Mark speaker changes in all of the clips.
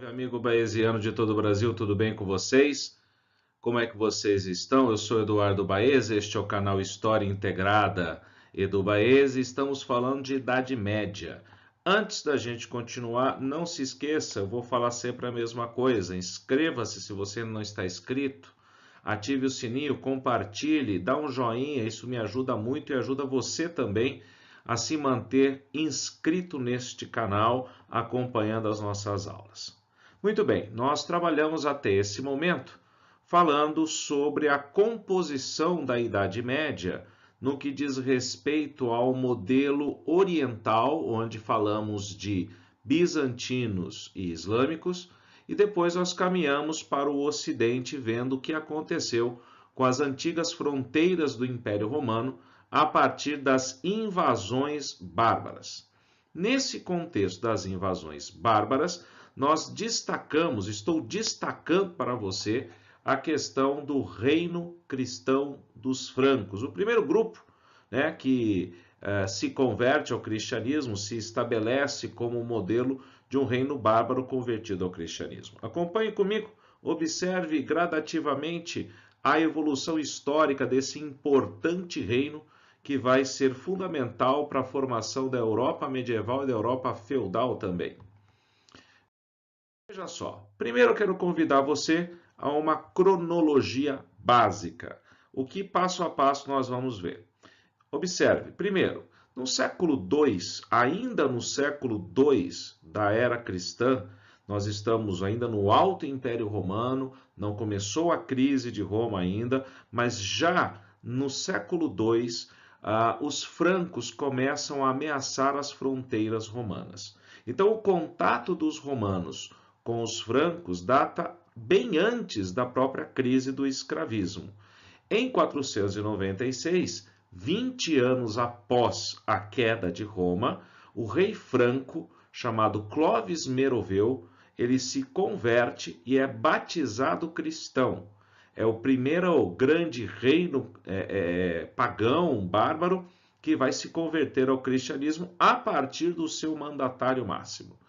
Speaker 1: Meu amigo baesiano de todo o Brasil, tudo bem com vocês? Como é que vocês estão? Eu sou Eduardo Baeza, este é o canal História Integrada Edu Baeza e estamos falando de Idade Média. Antes da gente continuar, não se esqueça, eu vou falar sempre a mesma coisa. Inscreva-se se você não está inscrito, ative o sininho, compartilhe, dá um joinha, isso me ajuda muito e ajuda você também a se manter inscrito neste canal, acompanhando as nossas aulas. Muito bem, nós trabalhamos até esse momento falando sobre a composição da Idade Média no que diz respeito ao modelo oriental, onde falamos de bizantinos e islâmicos, e depois nós caminhamos para o Ocidente, vendo o que aconteceu com as antigas fronteiras do Império Romano a partir das invasões bárbaras. Nesse contexto das invasões bárbaras, nós destacamos, estou destacando para você a questão do reino cristão dos francos. O primeiro grupo, né, que se converte ao cristianismo, se estabelece como modelo de um reino bárbaro convertido ao cristianismo. Acompanhe comigo, observe gradativamente a evolução histórica desse importante reino que vai ser fundamental para a formação da Europa medieval e da Europa feudal também. Veja só, primeiro eu quero convidar você a uma cronologia básica. O que passo a passo nós vamos ver. Observe, primeiro, no século II, ainda no século II da era cristã, nós estamos ainda no Alto Império Romano, não começou a crise de Roma ainda, mas já no século II, os francos começam a ameaçar as fronteiras romanas. Então, o contato dos romanos com os francos data bem antes da própria crise do escravismo. Em 496, 20 anos após a queda de Roma, o rei franco, chamado Clovis Meroveu, ele se converte e é batizado cristão. É o primeiro grande reino pagão, bárbaro, que vai se converter ao cristianismo a partir do seu mandatário máximo.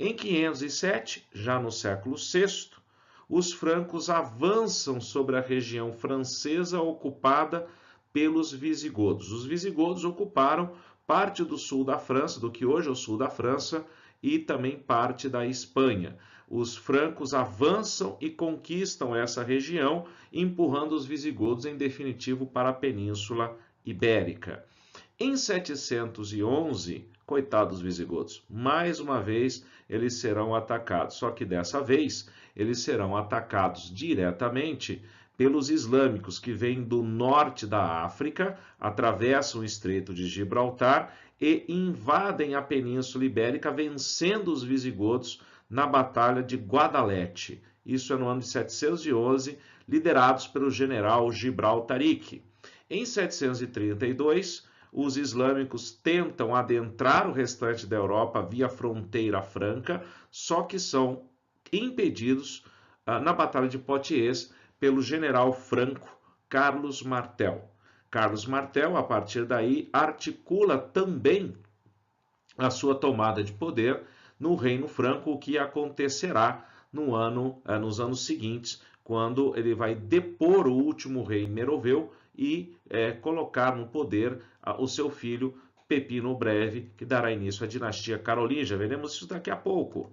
Speaker 1: Em 507, já no século VI, os francos avançam sobre a região francesa ocupada pelos visigodos. Os visigodos ocuparam parte do sul da França, do que hoje é o sul da França, e também parte da Espanha. Os francos avançam e conquistam essa região, empurrando os visigodos em definitivo para a Península Ibérica. Em 711, coitados visigodos, mais uma vez eles serão atacados, só que dessa vez eles serão atacados diretamente pelos islâmicos que vêm do norte da África, atravessam o Estreito de Gibraltar e invadem a Península Ibérica, vencendo os visigodos na Batalha de Guadalete. Isso é no ano de 711, liderados pelo general Gibraltarique. Em 732, os islâmicos tentam adentrar o restante da Europa via fronteira franca, só que são impedidos na Batalha de Poitiers pelo general franco Carlos Martel. Carlos Martel, a partir daí, articula também a sua tomada de poder no Reino Franco, o que acontecerá nos anos seguintes, quando ele vai depor o último rei Meroveu e colocar no poder o seu filho Pepino o Breve, que dará início à dinastia carolíngia. Veremos isso daqui a pouco.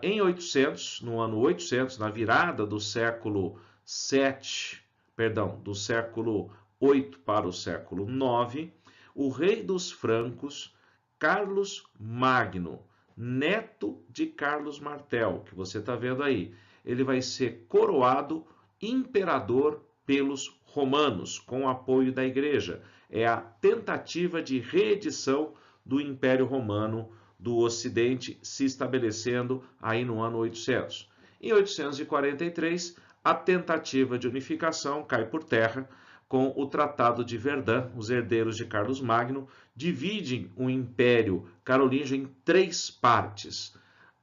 Speaker 1: Em 800, no ano 800, na virada do século 7, perdão, do século 8 para o século 9, o rei dos francos, Carlos Magno, neto de Carlos Martel, que você está vendo aí, ele vai ser coroado imperador pelos romanos, com o apoio da igreja. É a tentativa de reedição do Império Romano do Ocidente se estabelecendo aí no ano 800. Em 843, a tentativa de unificação cai por terra com o Tratado de Verdun. Os herdeiros de Carlos Magno dividem o Império Carolíngio em 3 partes.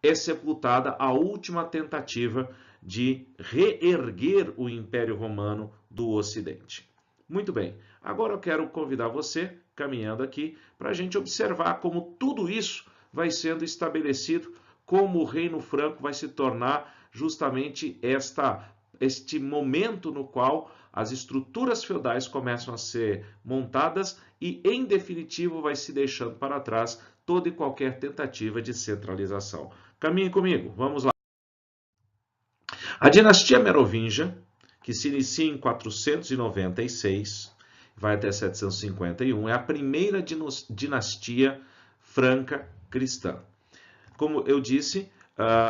Speaker 1: É sepultada a última tentativa de reerguer o Império Romano do Ocidente. Muito bem, agora eu quero convidar você, caminhando aqui, para a gente observar como tudo isso vai sendo estabelecido como o Reino Franco vai se tornar justamente este momento no qual as estruturas feudais começam a ser montadas e, em definitivo, vai se deixando para trás toda e qualquer tentativa de centralização. Caminhe comigo, vamos lá. A dinastia merovingia, que se inicia em 496, vai até 751, é a primeira dinastia franca cristã. Como eu disse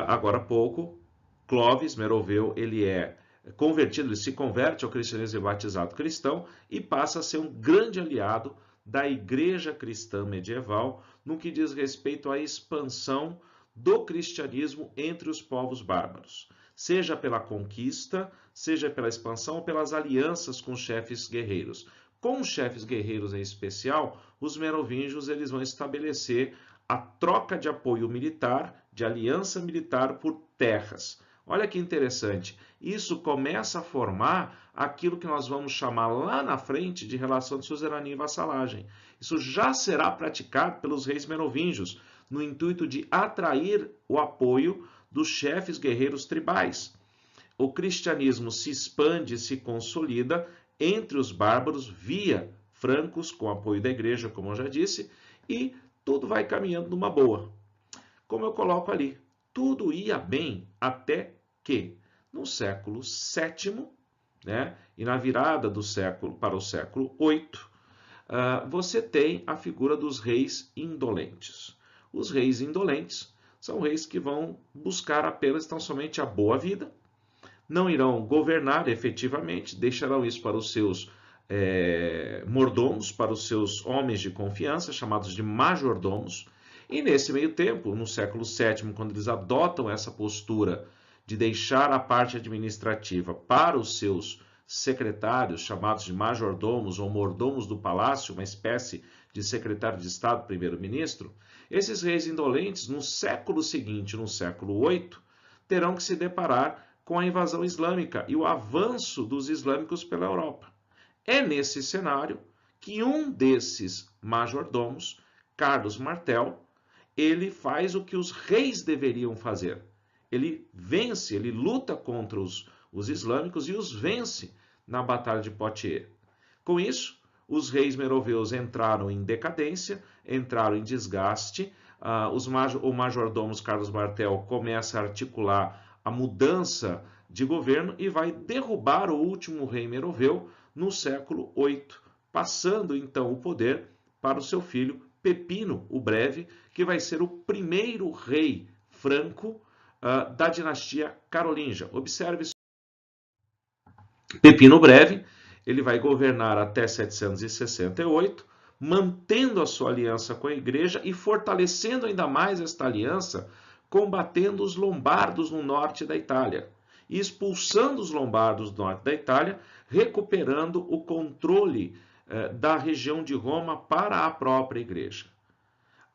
Speaker 1: agora há pouco, Clovis Meroveu, ele é convertido, ele se converte ao cristianismo e batizado cristão e passa a ser um grande aliado da igreja cristã medieval no que diz respeito à expansão do cristianismo entre os povos bárbaros, seja pela conquista, seja pela expansão ou pelas alianças com chefes guerreiros. Com os chefes guerreiros em especial, os merovingios eles vão estabelecer a troca de apoio militar, de aliança militar por terras. Olha que interessante, isso começa a formar aquilo que nós vamos chamar lá na frente de relação de suzerania e vassalagem. Isso já será praticado pelos reis merovingios, no intuito de atrair o apoio dos chefes guerreiros tribais. O cristianismo se expande e se consolida entre os bárbaros via francos, com apoio da igreja, como eu já disse, e tudo vai caminhando numa boa. Como eu coloco ali, tudo ia bem até que, no século VII, né, e na virada do século para o século VIII, você tem a figura dos reis indolentes. Os reis indolentes são reis que vão buscar apenas tão somente a boa vida, não irão governar efetivamente, deixarão isso para os seus mordomos, para os seus homens de confiança, chamados de majordomos. E nesse meio tempo, no século VII, quando eles adotam essa postura de deixar a parte administrativa para os seus secretários, chamados de majordomos ou mordomos do palácio, uma espécie de secretário de Estado, primeiro-ministro, esses reis indolentes, no século seguinte, no século VIII, terão que se deparar com a invasão islâmica e o avanço dos islâmicos pela Europa. É nesse cenário que um desses majordomos, Carlos Martel, ele faz o que os reis deveriam fazer. Ele vence, ele luta contra os islâmicos e os vence na Batalha de Poitiers. Com isso, os reis meroveus entraram em decadência, entraram em desgaste, o majordomo Carlos Martel começa a articular a mudança de governo e vai derrubar o último rei meroveu no século VIII, passando então o poder para o seu filho Pepino o Breve, que vai ser o primeiro rei franco da dinastia carolíngia. Observe Pepino Breve, ele vai governar até 768, mantendo a sua aliança com a igreja e fortalecendo ainda mais esta aliança, combatendo os lombardos no norte da Itália, e expulsando os lombardos do norte da Itália, recuperando o controle da região de Roma para a própria igreja.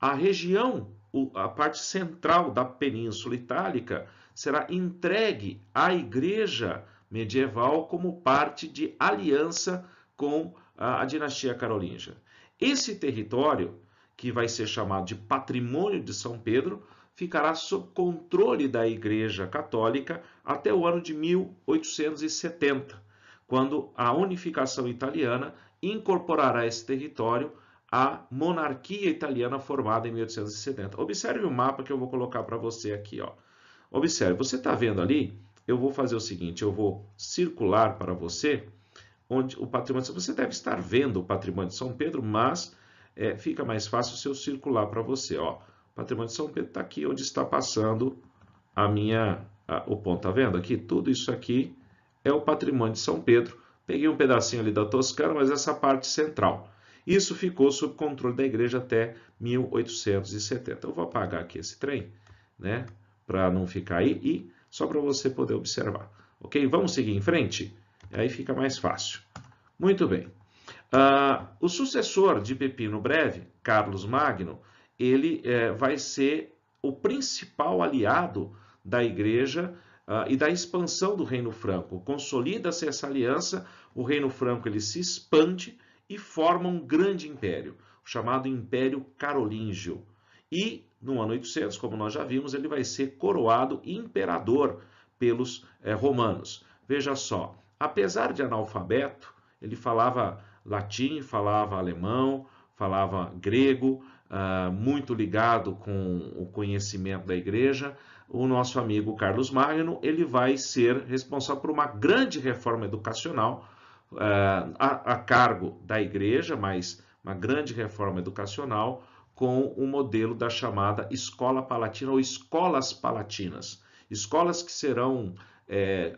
Speaker 1: A região, a parte central da Península Itálica, será entregue à igreja medieval como parte de aliança com a dinastia carolíngia. Esse território, que vai ser chamado de Patrimônio de São Pedro, ficará sob controle da Igreja Católica até o ano de 1870, quando a unificação italiana incorporará esse território à monarquia italiana formada em 1870. Observe o mapa que eu vou colocar para você aqui. Ó. Observe, você está vendo ali? Eu vou fazer o seguinte, eu vou circular para você onde o patrimônio... Você deve estar vendo o patrimônio de São Pedro, mas fica mais fácil se eu circular para você. Ó. O patrimônio de São Pedro está aqui onde está passando o ponto. Está vendo aqui? Tudo isso aqui é o patrimônio de São Pedro. Peguei um pedacinho ali da Toscana, mas essa parte central. Isso ficou sob controle da igreja até 1870. Eu vou apagar aqui esse trem, né? Para não ficar aí e só para você poder observar. Ok? Vamos seguir em frente? Aí fica mais fácil. Muito bem. O sucessor de Pepino Breve, Carlos Magno, ele vai ser o principal aliado da igreja e da expansão do Reino Franco. Consolida-se essa aliança, o Reino Franco ele se expande e forma um grande império, o chamado Império Carolíngio. E no ano 800, como nós já vimos, ele vai ser coroado imperador pelos romanos. Veja só, apesar de analfabeto, ele falava latim, falava alemão, falava grego, muito ligado com o conhecimento da igreja. O nosso amigo Carlos Magno, ele vai ser responsável por uma grande reforma educacional a cargo da igreja, mas uma grande reforma educacional com o modelo da chamada Escola Palatina ou Escolas Palatinas. Escolas que serão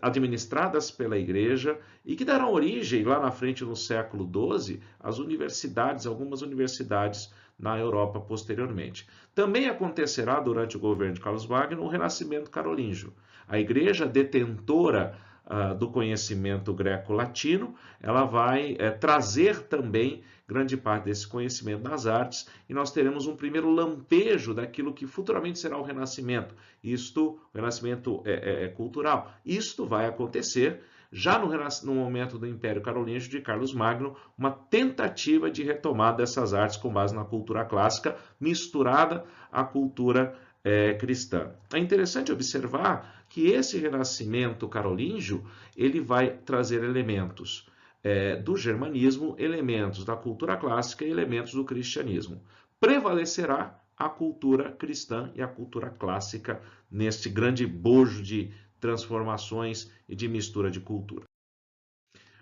Speaker 1: administradas pela igreja e que darão origem, lá na frente, no século XII, às universidades, algumas universidades na Europa posteriormente. Também acontecerá, durante o governo de Carlos Magno, o Renascimento carolíngio. A igreja detentora do conhecimento greco-latino, ela vai trazer também grande parte desse conhecimento das artes, e nós teremos um primeiro lampejo daquilo que futuramente será o Renascimento. O Renascimento cultural. Isto vai acontecer já no momento do Império Carolíngio de Carlos Magno, uma tentativa de retomada dessas artes com base na cultura clássica, misturada à cultura cristã. É interessante observar que esse renascimento carolíngio ele vai trazer elementos do germanismo, elementos da cultura clássica e elementos do cristianismo. Prevalecerá a cultura cristã e a cultura clássica neste grande bojo de transformações e de mistura de cultura.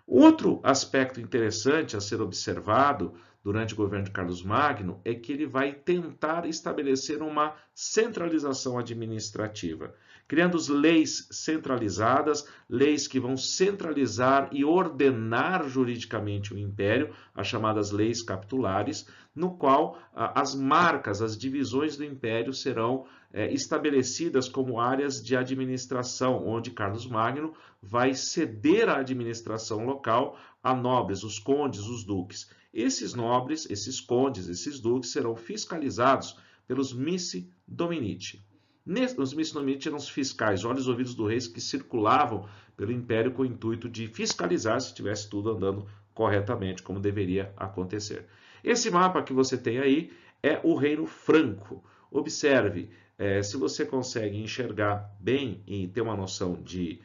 Speaker 1: Outro aspecto interessante a ser observado durante o governo de Carlos Magno é que ele vai tentar estabelecer uma centralização administrativa, criando leis centralizadas, leis que vão centralizar e ordenar juridicamente o império, as chamadas leis capitulares, no qual as marcas, as divisões do império serão estabelecidas como áreas de administração, onde Carlos Magno vai ceder a administração local a nobres, os condes, os duques. Esses nobres, esses condes, esses duques serão fiscalizados pelos missi dominici. Os missi dominici eram os fiscais, olhos e ouvidos do rei que circulavam pelo império com o intuito de fiscalizar se estivesse tudo andando corretamente, como deveria acontecer. Esse mapa que você tem aí é o Reino Franco. Observe, se você consegue enxergar bem e ter uma noção de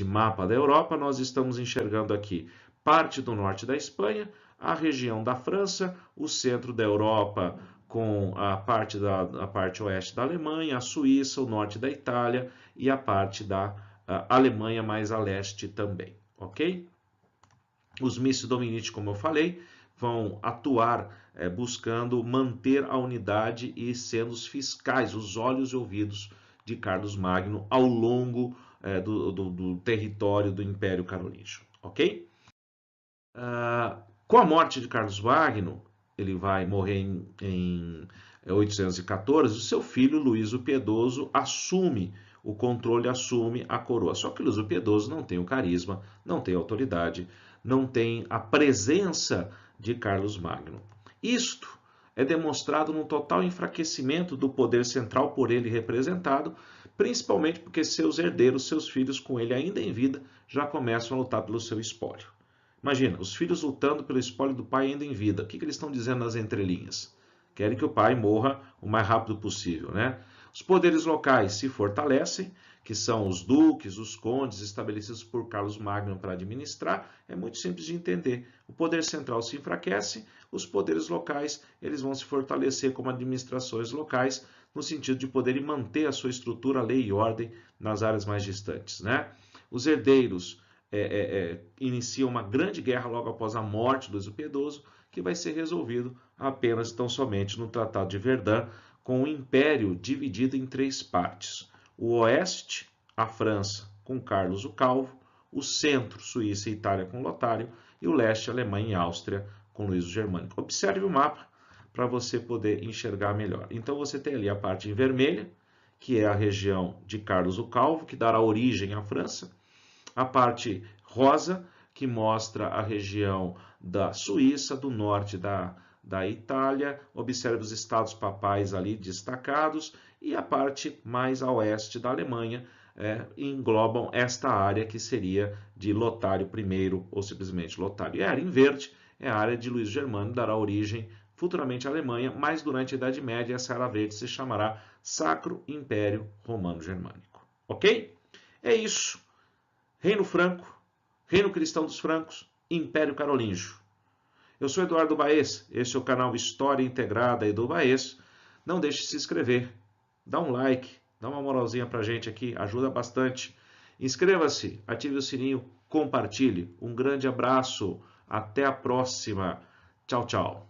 Speaker 1: mapa da Europa, nós estamos enxergando aqui parte do norte da Espanha, a região da França, o centro da Europa com a parte oeste da Alemanha, a Suíça, o norte da Itália e a parte da Alemanha mais a leste também, ok? Os missi dominici, como eu falei, vão atuar buscando manter a unidade e sendo os fiscais, os olhos e ouvidos de Carlos Magno ao longo do território do Império Carolíngio, ok? Com a morte de Carlos Magno, ele vai morrer em 814, o seu filho Luís o Piedoso assume o controle, assume a coroa. Só que Luís o Piedoso não tem o carisma, não tem a autoridade, não tem a presença de Carlos Magno. Isto é demonstrado no total enfraquecimento do poder central por ele representado, principalmente porque seus herdeiros, seus filhos com ele ainda em vida, já começam a lutar pelo seu espólio. Imagina, os filhos lutando pelo espólio do pai ainda em vida. O que eles estão dizendo nas entrelinhas? Querem que o pai morra o mais rápido possível, né? Os poderes locais se fortalecem, que são os duques, os condes estabelecidos por Carlos Magno para administrar. É muito simples de entender. O poder central se enfraquece, os poderes locais eles vão se fortalecer como administrações locais, no sentido de poderem manter a sua estrutura, lei e ordem nas áreas mais distantes, né? Os herdeiros iniciam uma grande guerra logo após a morte de Luís o Piedoso, que vai ser resolvido apenas tão somente no Tratado de Verdun, com o Império dividido em três partes. O oeste, a França, com Carlos o Calvo, o centro, Suíça e Itália, com Lotário, e o leste, Alemanha e Áustria, com Luís o Germânico. Observe o mapa para você poder enxergar melhor. Então você tem ali a parte em vermelha, que é a região de Carlos o Calvo, que dará origem à França. A parte rosa, que mostra a região da Suíça, do norte da Itália, observe os estados papais ali destacados, e a parte mais a oeste da Alemanha englobam esta área que seria de Lotário I, ou simplesmente Lotário. E a área em verde é a área de Luís Germânico, dará origem futuramente Alemanha, mas durante a Idade Média essa Era Verde se chamará Sacro Império Romano-Germânico. Ok? É isso. Reino Franco, Reino Cristão dos Francos, Império Carolíngio. Eu sou Eduardo Baez, esse é o canal História Integrada Edu Baez. Não deixe de se inscrever, dá um like, dá uma moralzinha pra gente aqui, ajuda bastante. Inscreva-se, ative o sininho, compartilhe. Um grande abraço, até a próxima. Tchau, tchau.